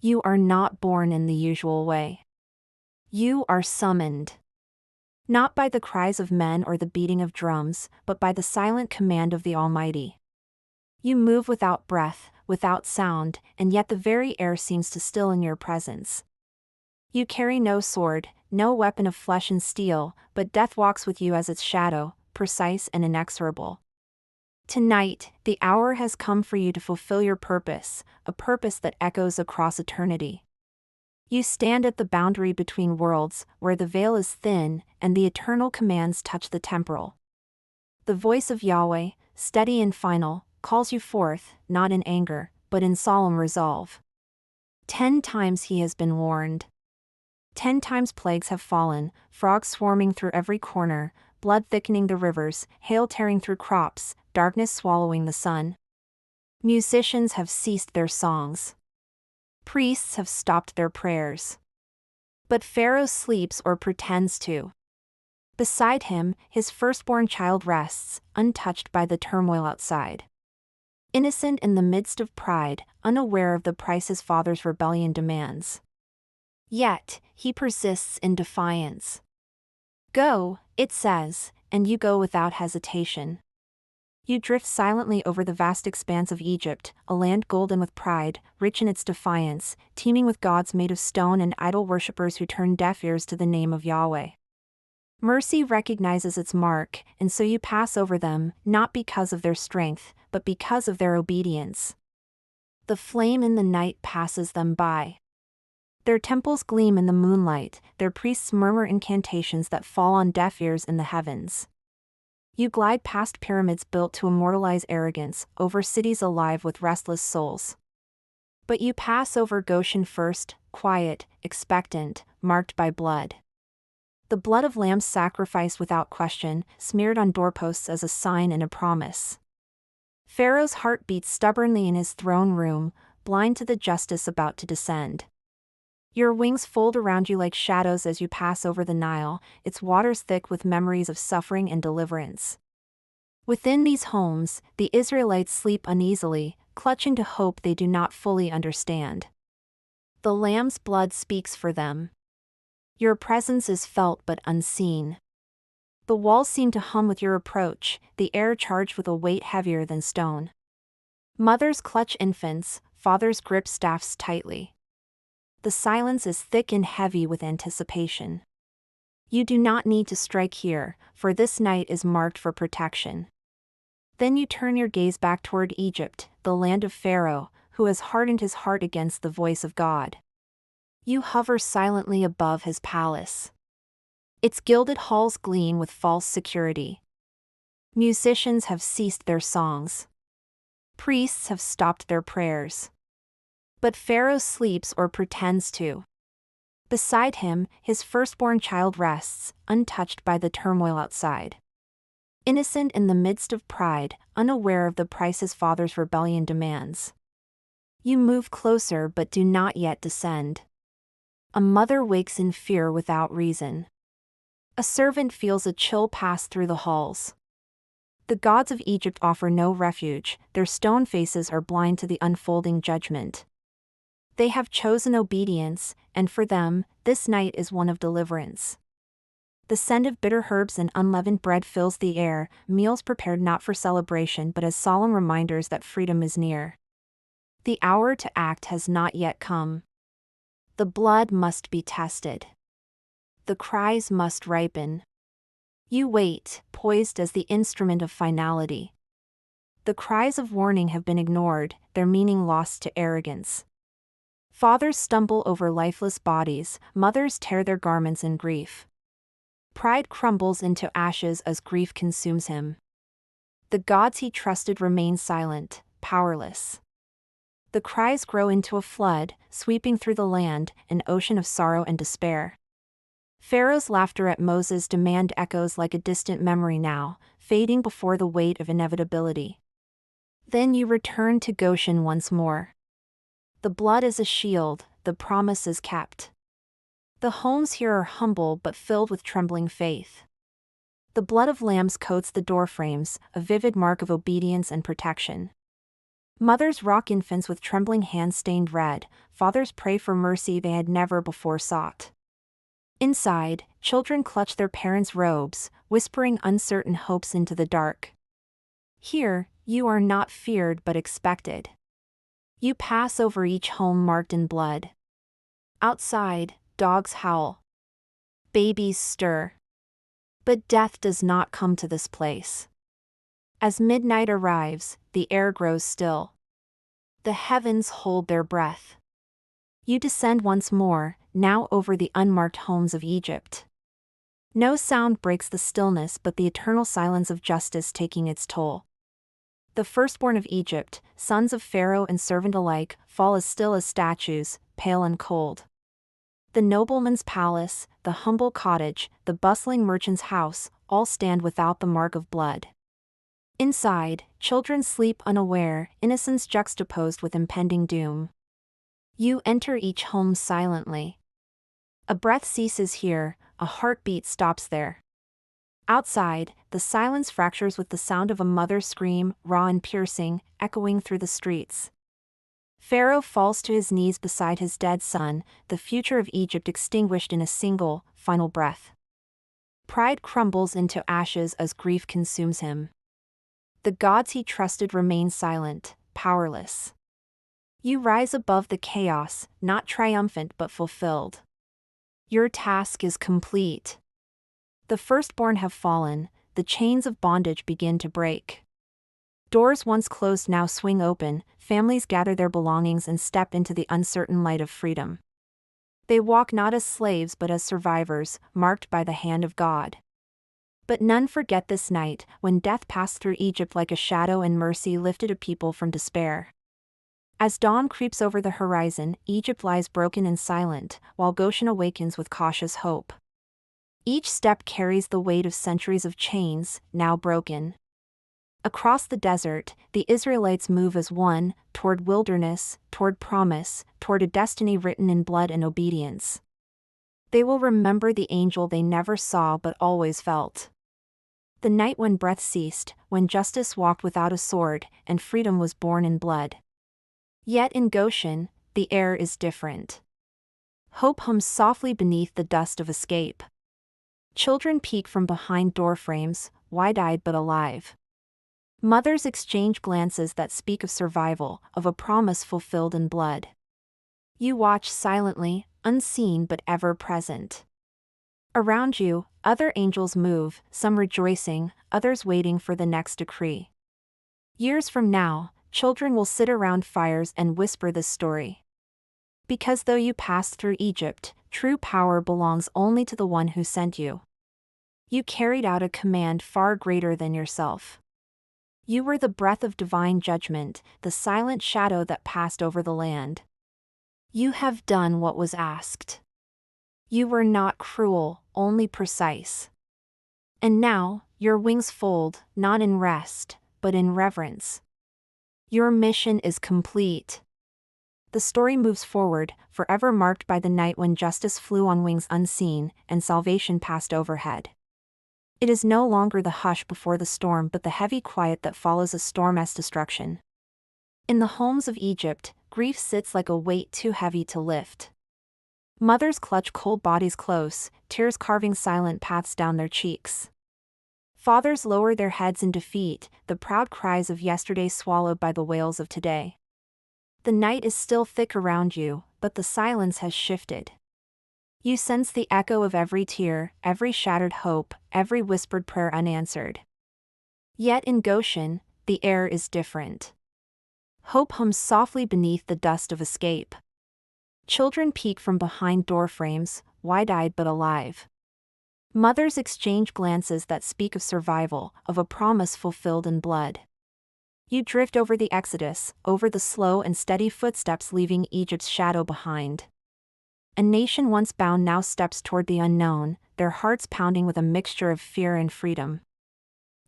You are not born in the usual way. You are summoned. Not by the cries of men or the beating of drums, but by the silent command of the Almighty. You move without breath, without sound, and yet the very air seems to still in your presence. You carry no sword, no weapon of flesh and steel, but death walks with you as its shadow, precise and inexorable. Tonight, the hour has come for you to fulfill your purpose, a purpose that echoes across eternity. You stand at the boundary between worlds, where the veil is thin, and the eternal commands touch the temporal. The voice of Yahweh, steady and final, calls you forth, not in anger, but in solemn resolve. 10 times he has been warned. 10 times plagues have fallen, frogs swarming through every corner, blood thickening the rivers, hail tearing through crops, darkness swallowing the sun. Musicians have ceased their songs. Priests have stopped their prayers. But Pharaoh sleeps or pretends to. Beside him, his firstborn child rests, untouched by the turmoil outside. Innocent in the midst of pride, unaware of the price his father's rebellion demands. Yet, he persists in defiance. Go, it says, and you go without hesitation. You drift silently over the vast expanse of Egypt, a land golden with pride, rich in its defiance, teeming with gods made of stone and idol worshippers who turn deaf ears to the name of Yahweh. Mercy recognizes its mark, and so you pass over them, not because of their strength, but because of their obedience. The flame in the night passes them by. Their temples gleam in the moonlight, their priests murmur incantations that fall on deaf ears in the heavens. You glide past pyramids built to immortalize arrogance, over cities alive with restless souls. But you pass over Goshen first, quiet, expectant, marked by blood. The blood of lambs sacrificed without question, smeared on doorposts as a sign and a promise. Pharaoh's heart beats stubbornly in his throne room, blind to the justice about to descend. Your wings fold around you like shadows as you pass over the Nile, its waters thick with memories of suffering and deliverance. Within these homes, the Israelites sleep uneasily, clutching to hope they do not fully understand. The lamb's blood speaks for them. Your presence is felt but unseen. The walls seem to hum with your approach, the air charged with a weight heavier than stone. Mothers clutch infants, fathers grip staffs tightly. The silence is thick and heavy with anticipation. You do not need to strike here, for this night is marked for protection. Then you turn your gaze back toward Egypt, the land of Pharaoh, who has hardened his heart against the voice of God. You hover silently above his palace. Its gilded halls gleam with false security. Musicians have ceased their songs. Priests have stopped their prayers. But Pharaoh sleeps or pretends to. Beside him, his firstborn child rests, untouched by the turmoil outside. Innocent in the midst of pride, unaware of the price his father's rebellion demands. You move closer but do not yet descend. A mother wakes in fear without reason. A servant feels a chill pass through the halls. The gods of Egypt offer no refuge, their stone faces are blind to the unfolding judgment. They have chosen obedience, and for them, this night is one of deliverance. The scent of bitter herbs and unleavened bread fills the air, meals prepared not for celebration but as solemn reminders that freedom is near. The hour to act has not yet come. The blood must be tested. The cries must ripen. You wait, poised as the instrument of finality. The cries of warning have been ignored, their meaning lost to arrogance. Fathers stumble over lifeless bodies, mothers tear their garments in grief. Pride crumbles into ashes as grief consumes him. The gods he trusted remain silent, powerless. The cries grow into a flood, sweeping through the land, an ocean of sorrow and despair. Pharaoh's laughter at Moses' demand echoes like a distant memory now, fading before the weight of inevitability. Then you return to Goshen once more. The blood is a shield, the promise is kept. The homes here are humble but filled with trembling faith. The blood of lambs coats the doorframes, a vivid mark of obedience and protection. Mothers rock infants with trembling hands stained red, fathers pray for mercy they had never before sought. Inside, children clutch their parents' robes, whispering uncertain hopes into the dark. Here, you are not feared but expected. You pass over each home marked in blood. Outside, dogs howl. Babies stir. But death does not come to this place. As midnight arrives, the air grows still. The heavens hold their breath. You descend once more, now over the unmarked homes of Egypt. No sound breaks the stillness but the eternal silence of justice taking its toll. The firstborn of Egypt, sons of Pharaoh and servant alike, fall as still as statues, pale and cold. The nobleman's palace, the humble cottage, the bustling merchant's house, all stand without the mark of blood. Inside, children sleep unaware, innocence juxtaposed with impending doom. You enter each home silently. A breath ceases here, a heartbeat stops there. Outside, the silence fractures with the sound of a mother's scream, raw and piercing, echoing through the streets. Pharaoh falls to his knees beside his dead son, the future of Egypt extinguished in a single, final breath. Pride crumbles into ashes as grief consumes him. The gods he trusted remain silent, powerless. You rise above the chaos, not triumphant but fulfilled. Your task is complete. The firstborn have fallen, the chains of bondage begin to break. Doors once closed now swing open, families gather their belongings and step into the uncertain light of freedom. They walk not as slaves but as survivors, marked by the hand of God. But none forget this night, when death passed through Egypt like a shadow and mercy lifted a people from despair. As dawn creeps over the horizon, Egypt lies broken and silent, while Goshen awakens with cautious hope. Each step carries the weight of centuries of chains, now broken. Across the desert, the Israelites move as one, toward wilderness, toward promise, toward a destiny written in blood and obedience. They will remember the angel they never saw but always felt. The night when breath ceased, when justice walked without a sword, and freedom was born in blood. Yet in Goshen, the air is different. Hope hums softly beneath the dust of escape. Children peek from behind doorframes, wide-eyed but alive. Mothers exchange glances that speak of survival, of a promise fulfilled in blood. You watch silently, unseen but ever present. Around you, other angels move, some rejoicing, others waiting for the next decree. Years from now, children will sit around fires and whisper this story. Because though you passed through Egypt, true power belongs only to the one who sent you. You carried out a command far greater than yourself. You were the breath of divine judgment, the silent shadow that passed over the land. You have done what was asked. You were not cruel, only precise. And now, your wings fold, not in rest, but in reverence. Your mission is complete. The story moves forward, forever marked by the night when justice flew on wings unseen, and salvation passed overhead. It is no longer the hush before the storm but the heavy quiet that follows a storm-esque destruction. In the homes of Egypt, grief sits like a weight too heavy to lift. Mothers clutch cold bodies close, tears carving silent paths down their cheeks. Fathers lower their heads in defeat, the proud cries of yesterday swallowed by the wails of today. The night is still thick around you, but the silence has shifted. You sense the echo of every tear, every shattered hope, every whispered prayer unanswered. Yet in Goshen, the air is different. Hope hums softly beneath the dust of escape. Children peek from behind doorframes, wide-eyed but alive. Mothers exchange glances that speak of survival, of a promise fulfilled in blood. You drift over the exodus, over the slow and steady footsteps leaving Egypt's shadow behind. A nation once bound now steps toward the unknown, their hearts pounding with a mixture of fear and freedom.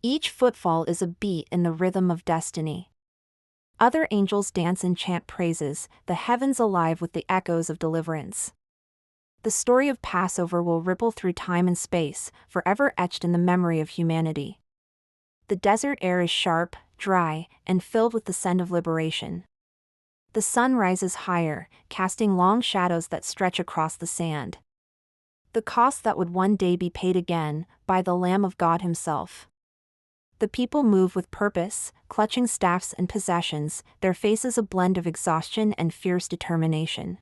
Each footfall is a beat in the rhythm of destiny. Other angels dance and chant praises, the heavens alive with the echoes of deliverance. The story of Passover will ripple through time and space, forever etched in the memory of humanity. The desert air is sharp, dry, and filled with the scent of liberation. The sun rises higher, casting long shadows that stretch across the sand. The cost that would one day be paid again, by the Lamb of God himself. The people move with purpose, clutching staffs and possessions, their faces a blend of exhaustion and fierce determination.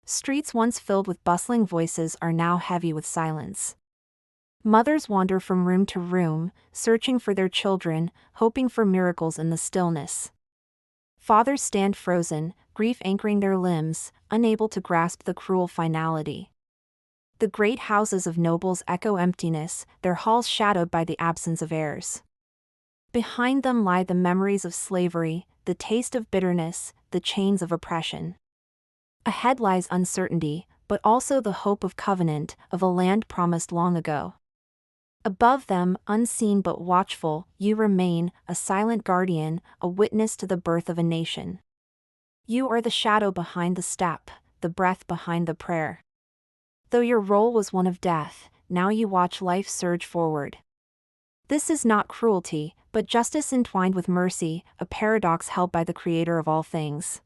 Streets once filled with bustling voices are now heavy with silence. Mothers wander from room to room, searching for their children, hoping for miracles in the stillness. Fathers stand frozen, grief anchoring their limbs, unable to grasp the cruel finality. The great houses of nobles echo emptiness, their halls shadowed by the absence of heirs. Behind them lie the memories of slavery, the taste of bitterness, the chains of oppression. Ahead lies uncertainty, but also the hope of covenant, of a land promised long ago. Above them, unseen but watchful, you remain, a silent guardian, a witness to the birth of a nation. You are the shadow behind the step, the breath behind the prayer. Though your role was one of death, now you watch life surge forward. This is not cruelty, but justice entwined with mercy, a paradox held by the Creator of all things.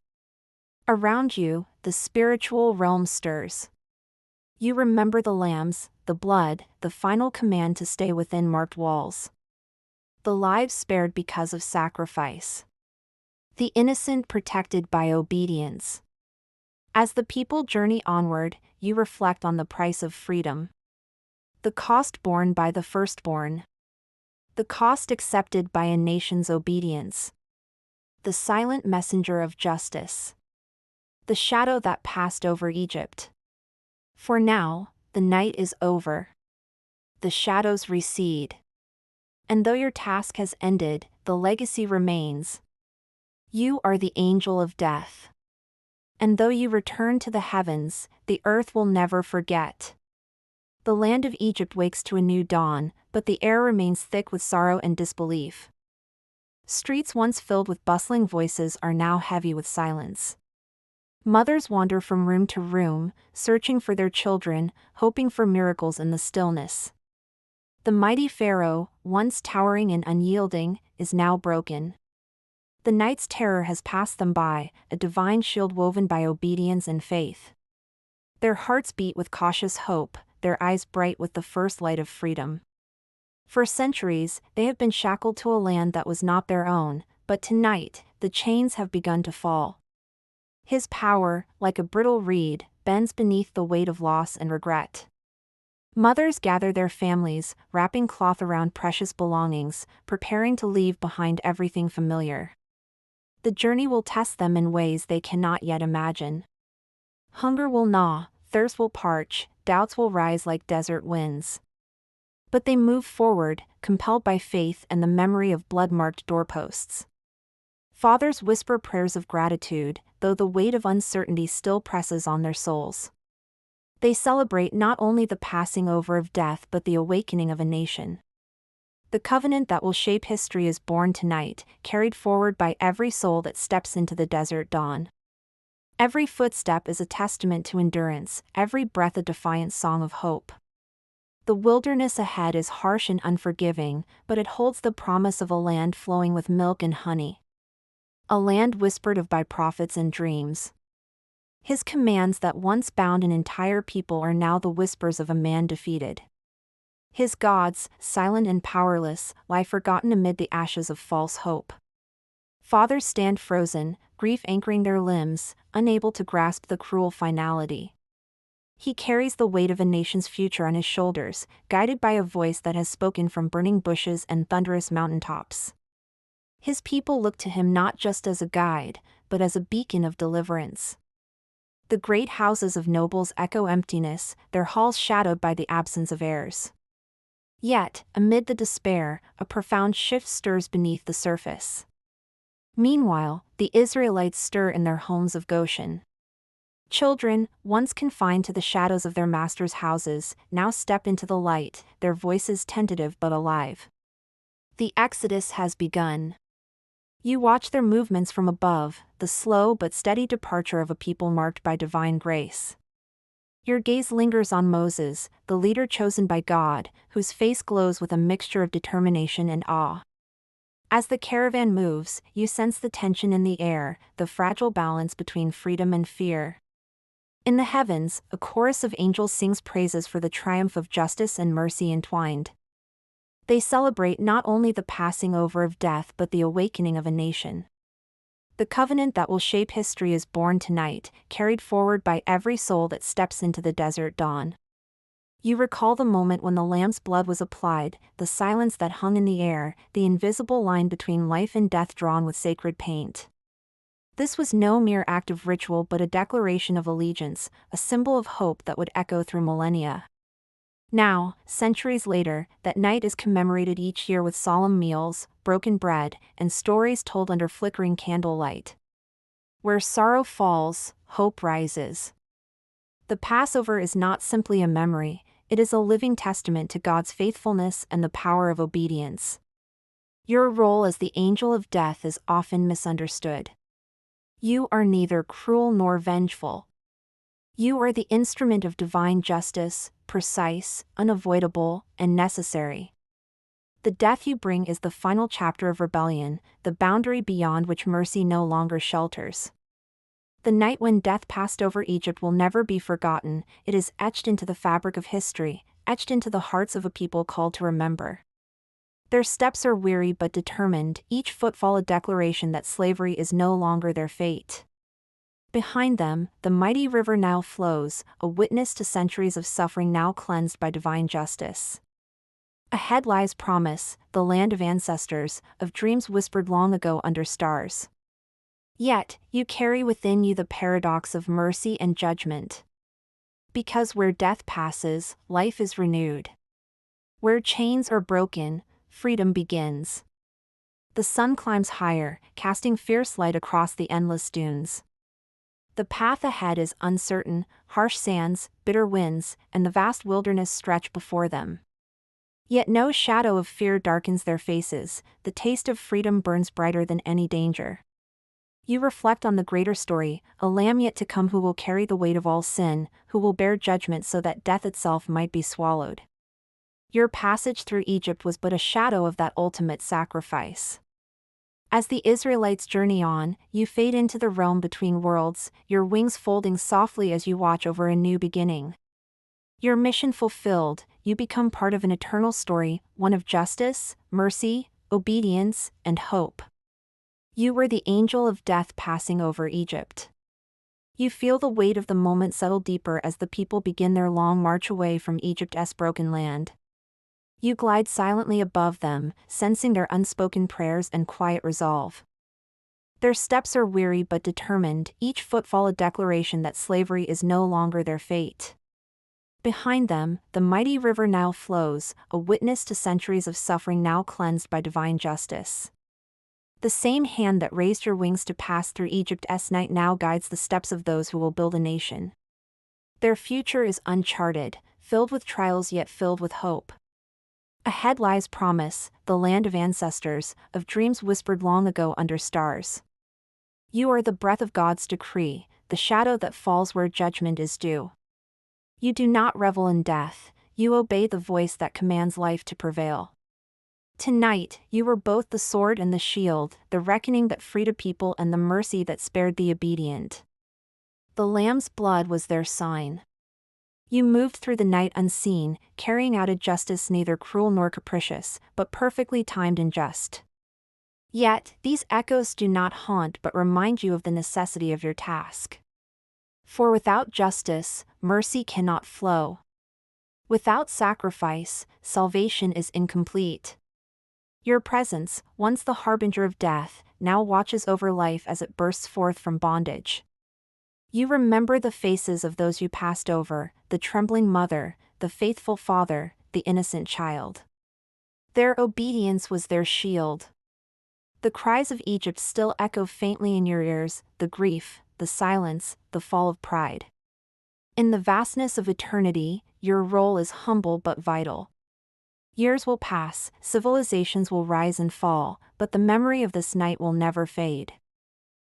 Around you, the spiritual realm stirs. You remember the lambs, the blood, the final command to stay within marked walls. The lives spared because of sacrifice. The innocent protected by obedience. As the people journey onward, you reflect on the price of freedom. The cost borne by the firstborn. The cost accepted by a nation's obedience. The silent messenger of justice. The shadow that passed over Egypt. For now, the night is over. The shadows recede. And though your task has ended, the legacy remains. You are the angel of death. And though you return to the heavens, the earth will never forget. The land of Egypt wakes to a new dawn, but the air remains thick with sorrow and disbelief. Streets once filled with bustling voices are now heavy with silence. Mothers wander from room to room, searching for their children, hoping for miracles in the stillness. The mighty Pharaoh, once towering and unyielding, is now broken. The night's terror has passed them by, a divine shield woven by obedience and faith. Their hearts beat with cautious hope, their eyes bright with the first light of freedom. For centuries, they have been shackled to a land that was not their own, but tonight, the chains have begun to fall. His power, like a brittle reed, bends beneath the weight of loss and regret. Mothers gather their families, wrapping cloth around precious belongings, preparing to leave behind everything familiar. The journey will test them in ways they cannot yet imagine. Hunger will gnaw, thirst will parch, doubts will rise like desert winds. But they move forward, compelled by faith and the memory of blood-marked doorposts. Fathers whisper prayers of gratitude, though the weight of uncertainty still presses on their souls. They celebrate not only the passing over of death but the awakening of a nation. The covenant that will shape history is born tonight, carried forward by every soul that steps into the desert dawn. Every footstep is a testament to endurance, every breath a defiant song of hope. The wilderness ahead is harsh and unforgiving, but it holds the promise of a land flowing with milk and honey. A land whispered of by prophets and dreams. His commands that once bound an entire people are now the whispers of a man defeated. His gods, silent and powerless, lie forgotten amid the ashes of false hope. Fathers stand frozen, grief anchoring their limbs, unable to grasp the cruel finality. He carries the weight of a nation's future on his shoulders, guided by a voice that has spoken from burning bushes and thunderous mountaintops. His people look to him not just as a guide, but as a beacon of deliverance. The great houses of nobles echo emptiness, their halls shadowed by the absence of heirs. Yet, amid the despair, a profound shift stirs beneath the surface. Meanwhile, the Israelites stir in their homes of Goshen. Children, once confined to the shadows of their masters' houses, now step into the light, their voices tentative but alive. The exodus has begun. You watch their movements from above, the slow but steady departure of a people marked by divine grace. Your gaze lingers on Moses, the leader chosen by God, whose face glows with a mixture of determination and awe. As the caravan moves, you sense the tension in the air, the fragile balance between freedom and fear. In the heavens, a chorus of angels sings praises for the triumph of justice and mercy entwined. They celebrate not only the passing over of death but the awakening of a nation. The covenant that will shape history is born tonight, carried forward by every soul that steps into the desert dawn. You recall the moment when the lamb's blood was applied, the silence that hung in the air, the invisible line between life and death drawn with sacred paint. This was no mere act of ritual but a declaration of allegiance, a symbol of hope that would echo through millennia. Now, centuries later, that night is commemorated each year with solemn meals, broken bread, and stories told under flickering candlelight. Where sorrow falls, hope rises. The Passover is not simply a memory, it is a living testament to God's faithfulness and the power of obedience. Your role as the angel of death is often misunderstood. You are neither cruel nor vengeful. You are the instrument of divine justice, precise, unavoidable, and necessary. The death you bring is the final chapter of rebellion, the boundary beyond which mercy no longer shelters. The night when death passed over Egypt will never be forgotten, it is etched into the fabric of history, etched into the hearts of a people called to remember. Their steps are weary but determined, each footfall a declaration that slavery is no longer their fate. Behind them, the mighty river Nile flows, a witness to centuries of suffering now cleansed by divine justice. Ahead lies promise, the land of ancestors, of dreams whispered long ago under stars. Yet, you carry within you the paradox of mercy and judgment. Because where death passes, life is renewed. Where chains are broken, freedom begins. The sun climbs higher, casting fierce light across the endless dunes. The path ahead is uncertain, harsh sands, bitter winds, and the vast wilderness stretch before them. Yet no shadow of fear darkens their faces, the taste of freedom burns brighter than any danger. You reflect on the greater story, a lamb yet to come who will carry the weight of all sin, who will bear judgment so that death itself might be swallowed. Your passage through Egypt was but a shadow of that ultimate sacrifice. As the Israelites journey on, you fade into the realm between worlds, your wings folding softly as you watch over a new beginning. Your mission fulfilled, you become part of an eternal story, one of justice, mercy, obedience, and hope. You were the angel of death passing over Egypt. You feel the weight of the moment settle deeper as the people begin their long march away from Egypt's broken land. You glide silently above them, sensing their unspoken prayers and quiet resolve. Their steps are weary but determined, each footfall a declaration that slavery is no longer their fate. Behind them, the mighty river Nile flows, a witness to centuries of suffering now cleansed by divine justice. The same hand that raised your wings to pass through Egypt's night now guides the steps of those who will build a nation. Their future is uncharted, filled with trials yet filled with hope. Ahead lies promise, the land of ancestors, of dreams whispered long ago under stars. You are the breath of God's decree, the shadow that falls where judgment is due. You do not revel in death, you obey the voice that commands life to prevail. Tonight, you were both the sword and the shield, the reckoning that freed a people and the mercy that spared the obedient. The lamb's blood was their sign. You moved through the night unseen, carrying out a justice neither cruel nor capricious, but perfectly timed and just. Yet, these echoes do not haunt but remind you of the necessity of your task. For without justice, mercy cannot flow. Without sacrifice, salvation is incomplete. Your presence, once the harbinger of death, now watches over life as it bursts forth from bondage. You remember the faces of those you passed over, the trembling mother, the faithful father, the innocent child. Their obedience was their shield. The cries of Egypt still echo faintly in your ears, the grief, the silence, the fall of pride. In the vastness of eternity, your role is humble but vital. Years will pass, civilizations will rise and fall, but the memory of this night will never fade.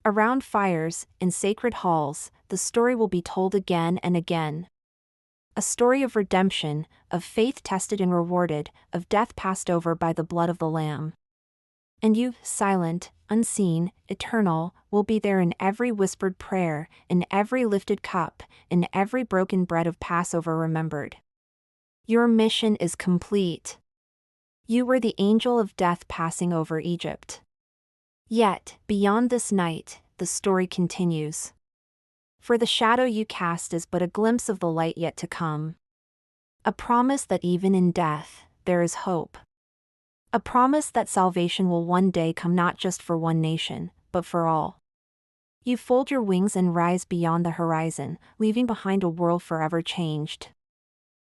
Around fires, in sacred halls, the story will be told again and again. A story of redemption, of faith tested and rewarded, of death passed over by the blood of the Lamb. And you, silent, unseen, eternal, will be there in every whispered prayer, in every lifted cup, in every broken bread of Passover remembered. Your mission is complete. You were the angel of death passing over Egypt. Yet, beyond this night, the story continues. For the shadow you cast is but a glimpse of the light yet to come. A promise that even in death, there is hope. A promise that salvation will one day come not just for one nation, but for all. You fold your wings and rise beyond the horizon, leaving behind a world forever changed.